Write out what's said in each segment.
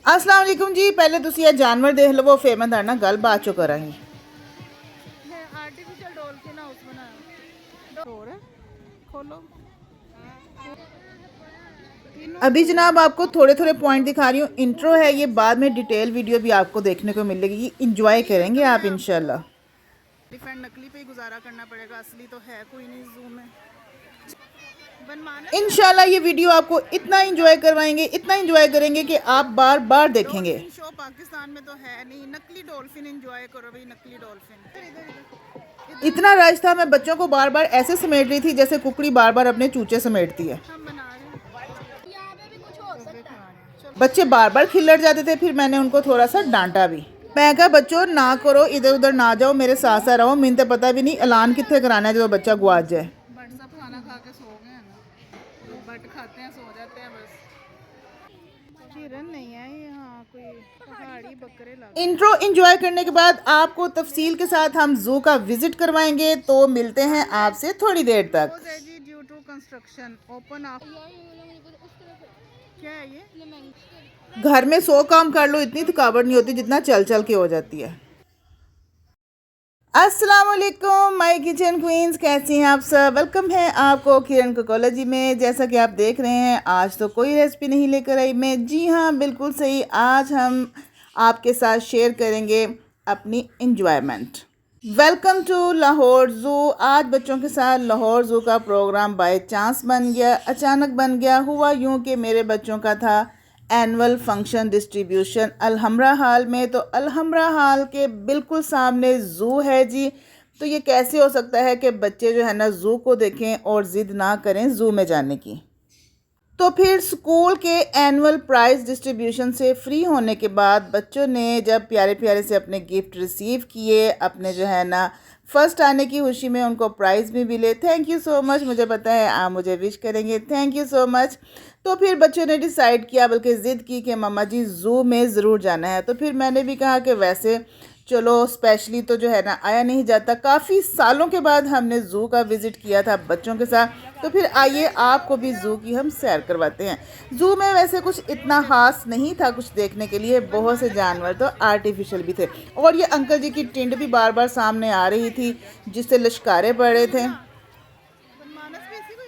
अस्सलाम वालेकुम जी। पहले तुसी ये जानवर देख लवो, फिर मैं तुहाडे नाल गल बात चो करांगी। आर्टिफिशियल डॉल्फिन हाउस बनाया और खोलो। अभी जनाब आपको थोड़े थोड़े पॉइंट दिखा रही हूँ, इंट्रो है ये, बाद में डिटेल वीडियो भी आपको देखने को मिलेगी, इंजॉय करेंगे आप इंशाल्लाह। एलिफेंट नकली पे ही गुजारा करना पड़ेगा, असली तो है कोई नहीं जू में। इंशाल्लाह ये वीडियो आपको इतना इंजॉय करवाएंगे, इतना इंजॉय करेंगे कि आप बार बार देखेंगे। डॉल्फिन शो पाकिस्तान में तो है नहीं, नकली डॉल्फिन एंजॉय करो भाई, नकली डॉल्फिन। इतना रश था, मैं बच्चों को बार बार ऐसे समेट रही थी जैसे कुकड़ी बार बार अपने चूचे समेटती है। हम बना रहे हैं। बच्चे बार बार खिलड़ जाते थे, फिर मैंने उनको थोड़ा सा डांटा भी। मैं कहा बच्चों ना करो, इधर उधर ना जाओ, मेरे साथ साथ रहो। मैंने तो पता भी नहीं ऐलान कितने कराना है जो बच्चा गुआच जाए। बट सब खाना खा के सो गए हैं ना, बट खाते हैं सो जाते हैं बस। हिरन नहीं है यहाँ, कोई पहाड़ी बकरे लगे। इंट्रो एंजॉय करने के बाद आपको तफसील के साथ हम जू का विजिट करवाएंगे, तो मिलते हैं आपसे थोड़ी देर तक। ड्यू टू कंस्ट्रक्शन ओपन आप क्या है ये? घर में 100 काम कर लो, इतनी थकावट नहीं होती जितना चल चल के हो जाती है। अस्सलाम वालेकुम माय किचन क्वींस, कैसी हैं आप सब? वेलकम है आपको किरण कुकोलॉजी में। जैसा कि आप देख रहे हैं आज तो कोई रेसिपी नहीं लेकर आई मैं। जी हाँ बिल्कुल सही, आज हम आपके साथ शेयर करेंगे अपनी enjoyment. Welcome to Lahore zoo. आज बच्चों के साथ लाहौर ज़ू का प्रोग्राम बाय चांस बन गया, अचानक बन गया। हुआ यूँ कि मेरे बच्चों का था एनुअल फंक्शन डिस्ट्रीब्यूशन अलहमरा हाल में, तो अलहमरा हाल के बिल्कुल सामने ज़ू है जी। तो ये कैसे हो सकता है कि बच्चे जो है ना ज़ू को देखें और ज़िद ना करें ज़ू में जाने की। तो फिर स्कूल के एनुअल प्राइज़ डिस्ट्रीब्यूशन से फ्री होने के बाद बच्चों ने जब प्यारे प्यारे से अपने गिफ्ट रिसीव किए, अपने जो है ना फर्स्ट आने की खुशी में उनको प्राइज़ भी मिले। थैंक यू सो मच, मुझे पता है आप मुझे विश करेंगे, थैंक यू सो मच। तो फिर बच्चों ने डिसाइड किया, बल्कि ज़िद की कि मम्मा जी ज़ू में ज़रूर जाना है। तो फिर मैंने भी कहा कि वैसे चलो स्पेशली तो जो है ना आया नहीं जाता, काफ़ी सालों के बाद हमने ज़ू का विज़िट किया था बच्चों के साथ। तो फिर आइए आपको भी ज़ू की हम सैर करवाते हैं। ज़ू में वैसे कुछ इतना ख़ास नहीं था कुछ देखने के लिए, बहुत से जानवर तो आर्टिफिशियल भी थे। और ये अंकल जी की टिंड भी बार बार सामने आ रही थी जिससे लश्कारे पड़ रहे थे।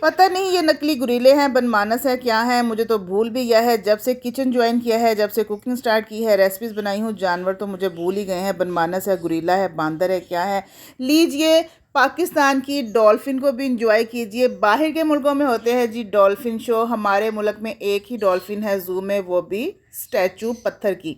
पता नहीं ये नकली गुरीले हैं, बनमानस है, क्या है, मुझे तो भूल भी गया है। जब से किचन ज्वाइन किया है, जब से कुकिंग स्टार्ट की है, रेसिपीज़ बनाई हूँ, जानवर तो मुझे भूल ही गए हैं। बनमानस है, गुरीला है, बांदर है, क्या है। लीजिए पाकिस्तान की डॉल्फिन को भी इंजॉय कीजिए। बाहर के मुल्कों में होते हैं जी डॉल्फिन शो, हमारे मुल्क में एक ही डॉल्फिन है ज़ू में, वो भी स्टैचू पत्थर की।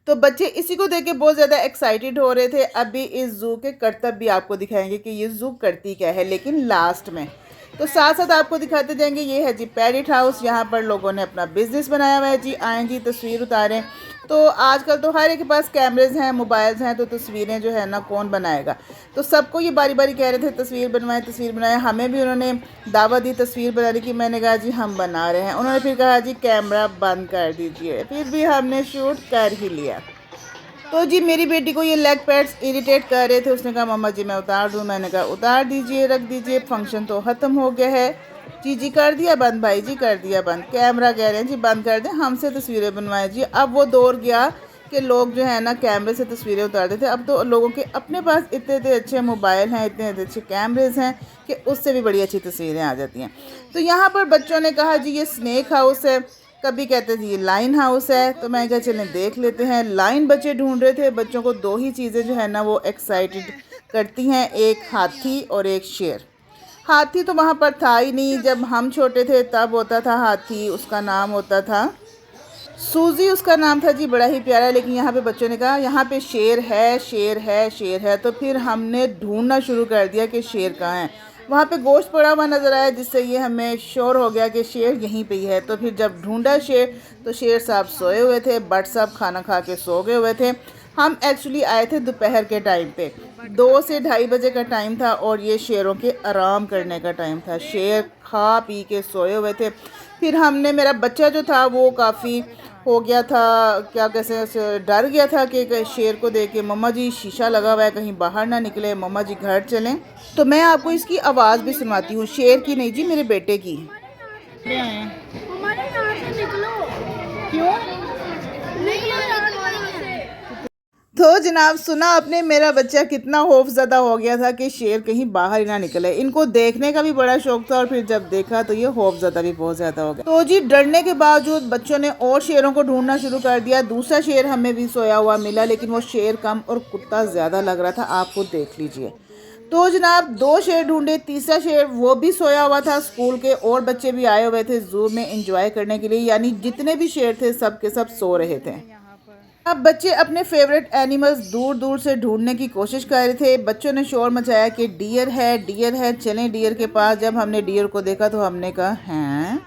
तो बच्चे इसी को देख के बहुत ज़्यादा एक्साइटेड हो रहे थे। अभी इस ज़ू के करतब भी आपको दिखाएंगे कि ये ज़ू करती क्या है, लेकिन लास्ट में। तो साथ साथ आपको दिखाते जाएंगे। ये है जी पैरेट हाउस, यहाँ पर लोगों ने अपना बिजनेस बनाया हुआ है जी। आएँ जी तस्वीर उतारें। तो आजकल तो हर एक के पास कैमरेज हैं, मोबाइल्स हैं, तो तस्वीरें जो है ना कौन बनाएगा। तो सबको ये बारी बारी कह रहे थे तस्वीर बनवाएं तस्वीर बनाएं। हमें भी उन्होंने दावत दी तस्वीर बनाने की। मैंने कहा जी हम बना रहे हैं। उन्होंने फिर कहा जी कैमरा बंद कर दीजिए, फिर भी हमने शूट कर ही लिया। तो जी मेरी बेटी को ये लेग पैड्स इरिटेट कर रहे थे। उसने कहा मम्मा जी मैं उतार दूँ। मैंने कहा उतार दीजिए, रख दीजिए, फंक्शन तो ख़त्म हो गया है। जी कर दिया बंद भाई जी, कर दिया बंद। कैमरा कह रहे हैं जी बंद कर दें, हमसे तस्वीरें बनवाएं जी। अब वो दौर गया कि लोग जो है ना कैमरे से तस्वीरें उतारते थे। अब तो लोगों के अपने पास इतने इतने अच्छे मोबाइल हैं, इतने इतने अच्छे कैमरेज हैं कि उससे भी बड़ी अच्छी तस्वीरें आ जाती हैं। तो यहाँ पर बच्चों ने कहा जी ये स्नेक हाउस है, कभी कहते थे ये लाइन हाउस है। तो मैं कहा चलें देख लेते हैं। लाइन बच्चे ढूंढ रहे थे। बच्चों को दो ही चीज़ें जो है ना वो एक्साइटेड करती हैं, एक हाथी और एक शेर। हाथी तो वहाँ पर था ही नहीं, जब हम छोटे थे तब होता था हाथी, उसका नाम होता था सूजी, उसका नाम था जी, बड़ा ही प्यारा। लेकिन यहाँ पे बच्चों ने कहा यहाँ पे शेर है, शेर है, शेर है। तो फिर हमने ढूंढना शुरू कर दिया कि शेर कहाँ है। वहाँ पे गोश्त पड़ा हुआ नज़र आया, जिससे ये हमें श्योर हो गया कि शेर यहीं पे ही है। तो फिर जब ढूंढा शेर, तो शेर साहब सोए हुए थे, बट साहब खाना खा के सो गए हुए थे। हम एक्चुअली आए थे दोपहर के टाइम पे, 2 से ढाई बजे का टाइम था, और ये शेरों के आराम करने का टाइम था। शेर खा पी के सोए हुए थे। फिर हमने, मेरा बच्चा जो था वो काफ़ी हो गया था, क्या कैसे डर गया था कि शेर को देख के, मम्मा जी शीशा लगा हुआ है कहीं बाहर ना निकले, मम्मा जी घर चलें। तो मैं आपको इसकी आवाज़ भी सुनाती हूँ, शेर की नहीं जी, मेरे बेटे की। हमारे यहाँ से निकलो। क्यों? नहीं तो जनाब सुना आपने, मेरा बच्चा कितना खौफज़दा हो गया था कि शेर कहीं बाहर ही ना निकले। इनको देखने का भी बड़ा शौक था और फिर जब देखा तो ये खौफज़दा भी बहुत ज़्यादा हो गया। तो जी डरने के बावजूद बच्चों ने और शेरों को ढूंढना शुरू कर दिया। दूसरा शेर हमें भी सोया हुआ मिला, लेकिन वो शेर कम और कुत्ता ज़्यादा लग रहा था। आप खुद देख लीजिए। तो जनाब 2 शेर ढूंढे, तीसरा शेर वो भी सोया हुआ था। स्कूल के और बच्चे भी आए हुए थे ज़ू में एंजॉय करने के लिए, यानी जितने भी शेर थे सब के सब सो रहे थे। अब बच्चे अपने फेवरेट एनिमल्स दूर दूर से ढूंढने की कोशिश कर रहे थे। बच्चों ने शोर मचाया कि डियर है, चलें डियर के पास। जब हमने डियर को देखा तो हमने कहा हैं,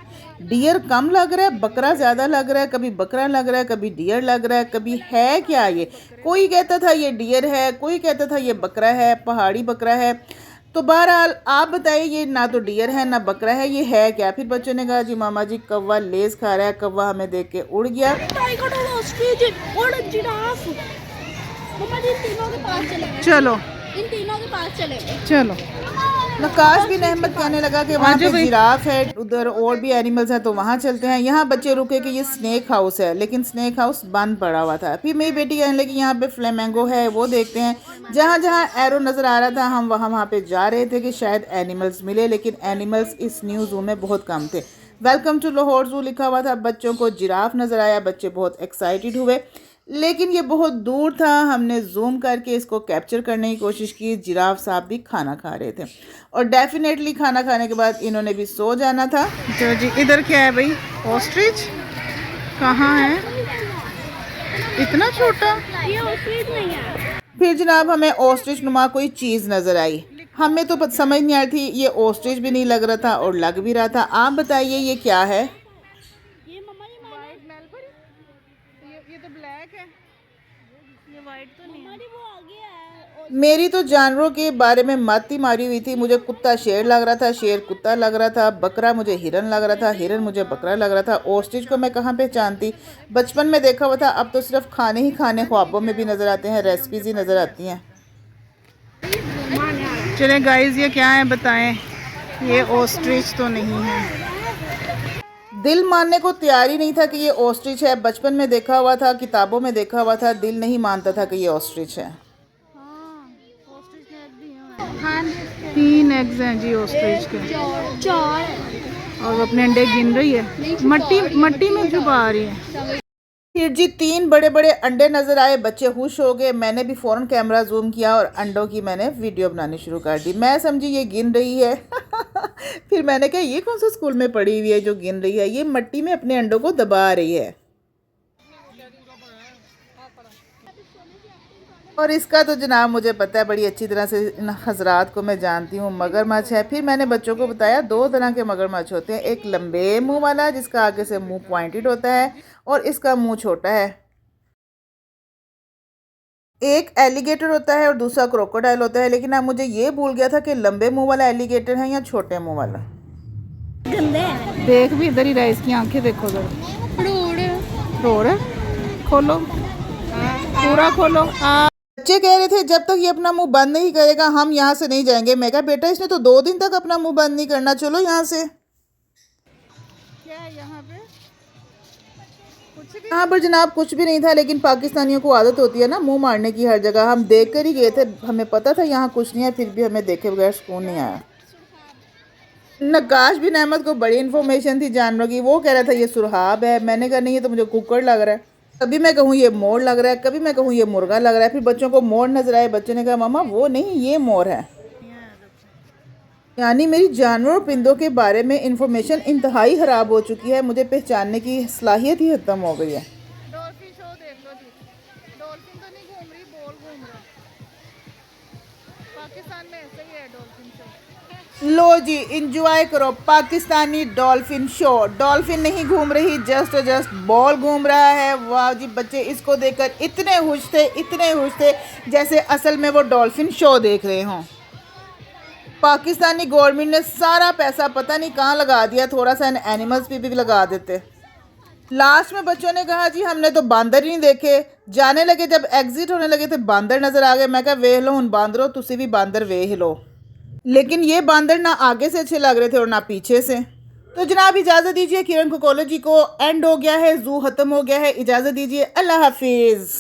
डियर कम लग रहा है, बकरा ज़्यादा लग रहा है। कभी बकरा लग रहा है, कभी डियर लग रहा है, कभी है क्या ये। कोई कहता था ये डियर है, कोई कहता था ये बकरा है, पहाड़ी बकरा है। तो बहरहाल आप बताइए, ये ना तो डियर है ना बकरा है, ये है क्या। फिर बच्चों ने कहा जी मामा जी कौवा लेज़ खा रहा है। कौवा हमें देख के उड़ गया। चलो इन तीनों के पास चले चलो। नकाश बिन अहमद कहने लगा कि वहाँ पे जिराफ है, उधर और भी एनिमल्स हैं तो वहाँ चलते हैं। यहाँ बच्चे रुके कि ये स्नेक हाउस है, लेकिन स्नेक हाउस बंद पड़ा हुआ था। फिर मेरी बेटी कहने लगी यहाँ पे फ्लेमेंगो है, वो देखते हैं। जहाँ जहाँ एरो नज़र आ रहा था हम वहाँ पे जा रहे थे कि शायद एनिमल्स मिले, लेकिन एनिमल्स इस न्यू ज़ू में बहुत कम थे। वेलकम टू लाहौर ज़ू लिखा हुआ था। बच्चों को जिराफ नज़र आया, बच्चे बहुत एक्साइटेड हुए, लेकिन ये बहुत दूर था। हमने जूम करके इसको कैप्चर करने की कोशिश की। जिराफ साहब भी खाना खा रहे थे और डेफिनेटली खाना खाने के बाद इन्होंने भी सो जाना था। तो जी इधर क्या है भाई, ऑस्ट्रिच कहाँ है, इतना छोटा। ये ऑस्ट्रिच नहीं है। फिर जनाब हमें ऑस्ट्रिच नुमा कोई चीज़ नज़र आई। हमें तो समझ नहीं आ रही थी, ये ऑस्ट्रिच भी नहीं लग रहा था और लग भी रहा था। आप बताइए ये क्या है। ये मम्मा ये वाइट मेलबरी, ये तो ब्लैक है, ये वाइट तो नहीं है। हमारी वो आगे है और मेरी तो जानवरों के बारे में मत ही मारी हुई थी। मुझे कुत्ता शेर लग रहा था, शेर कुत्ता लग रहा था, बकरा मुझे हिरन लग रहा था, हिरन मुझे बकरा लग रहा था। ऑस्ट्रिच को मैं कहाँ पहचानती, बचपन में देखा हुआ था। अब तो सिर्फ खाने ही खाने ख्वाबों में भी नज़र आते हैं, रेसिपीज़ ही नज़र आती हैं। चलें गाइस ये क्या है बताएं। ये ऑस्ट्रिच तो नहीं है। दिल मानने को तैयार ही नहीं था कि ये ऑस्ट्रिच है। बचपन में देखा हुआ था, किताबों में देखा हुआ था, दिल नहीं मानता था कि ये ऑस्ट्रिच है। ऑस्ट्रिच ने एग दिए हैं, 3 एग्स हैं जी ऑस्ट्रिच के, चार और वो अपने अंडे गिन रही है, मट्टी में छुपा रही है। फिर जी 3 बड़े बड़े अंडे नज़र आए, बच्चे खुश हो गए। मैंने भी फ़ौरन कैमरा जूम किया और अंडों की मैंने वीडियो बनानी शुरू कर दी। मैं समझी ये गिन रही है फिर मैंने कहा ये कौन सा स्कूल में पढ़ी हुई है जो गिन रही है, ये मट्टी में अपने अंडों को दबा रही है। और इसका तो जनाब मुझे पता है बड़ी अच्छी तरह से, इन हजरात को मैं जानती हूँ। मगरमच्छ है। फिर मैंने बच्चों को बताया 2 तरह के मगरमच्छ होते हैं, एक लंबे मुंह वाला जिसका आगे से मुंह पॉइंटेड होता है और इसका मुंह छोटा है। एक एलिगेटर होता है और दूसरा क्रोकोडाइल होता है। लेकिन अब मुझे ये भूल गया था कि लंबे मुंह वाला एलिगेटर है या छोटे मुंह वाला। गंदे हैं। देख भी इधर ही रहा, इसकी आंखें देखो जरा, रो रहा है। खोलो, पूरा खोलो। बच्चे कह रहे थे जब तक ये अपना मुंह बंद नहीं करेगा हम यहाँ से नहीं जाएंगे। मैं कहा बेटा इसने तो 2 दिन तक अपना मुंह बंद नहीं करना, चलो यहाँ से। क्या है यहाँ पे, कुछ भी यहाँ पर जनाब कुछ भी नहीं था, लेकिन पाकिस्तानियों को आदत होती है ना मुंह मारने की हर जगह। हम देख कर ही गए थे, हमें पता था यहाँ कुछ नहीं है, फिर भी हमें देखे बगैर सुकून नहीं आया। नकाश बिन अहमद को बड़ी इन्फॉर्मेशन थी जानवरों की। वो कह रहा था ये सुरहाब है, मैंने कहा नहीं ये तो मुझे कुकर लग रहा है। कभी मैं कहूँ ये मोर लग रहा है, कभी मैं कहूँ ये मुर्गा लग रहा है। फिर बच्चों को मोर नजर आए, बच्चों ने कहा मामा वो नहीं ये मोर है। यानी मेरी जानवरों और परिंदों के बारे में इंफॉर्मेशन इंतहाई ख़राब हो चुकी है, मुझे पहचानने की सलाहियत ही ख़त्म हो गई है। डॉल्फिन शो देख लो जी, डॉल्फिन तो नहीं घूम रही, बॉल घूम रहा है। पाकिस्तान में ऐसा ही है डॉल्फिन शो। लो जी इंजॉय करो पाकिस्तानी डॉल्फिन शो। डॉल्फिन नहीं घूम रही, जस्ट बॉल घूम रहा है। वाह जी, बच्चे इसको देखकर इतने खुश थे जैसे असल में वो डॉल्फिन शो देख रहे हों। पाकिस्तानी गवर्नमेंट ने सारा पैसा पता नहीं कहाँ लगा दिया, थोड़ा सा इन एनिमल्स पे भी लगा देते। लास्ट में बच्चों ने कहा जी हमने तो बांदर ही नहीं देखे। जाने लगे, जब एग्जिट होने लगे थे बांदर नज़र आ गए। मैं कहा वेख लो हुन बांदरो, तुसी भी बांदर वेख लो। लेकिन ये बांदर ना आगे से अच्छे लग रहे थे और ना पीछे से। तो जनाब इजाज़त दीजिए, किरण कोकोलो जी को एंड हो गया है, ज़ू ख़त्म हो गया है, इजाज़त दीजिए, अल्लाह हाफिज़।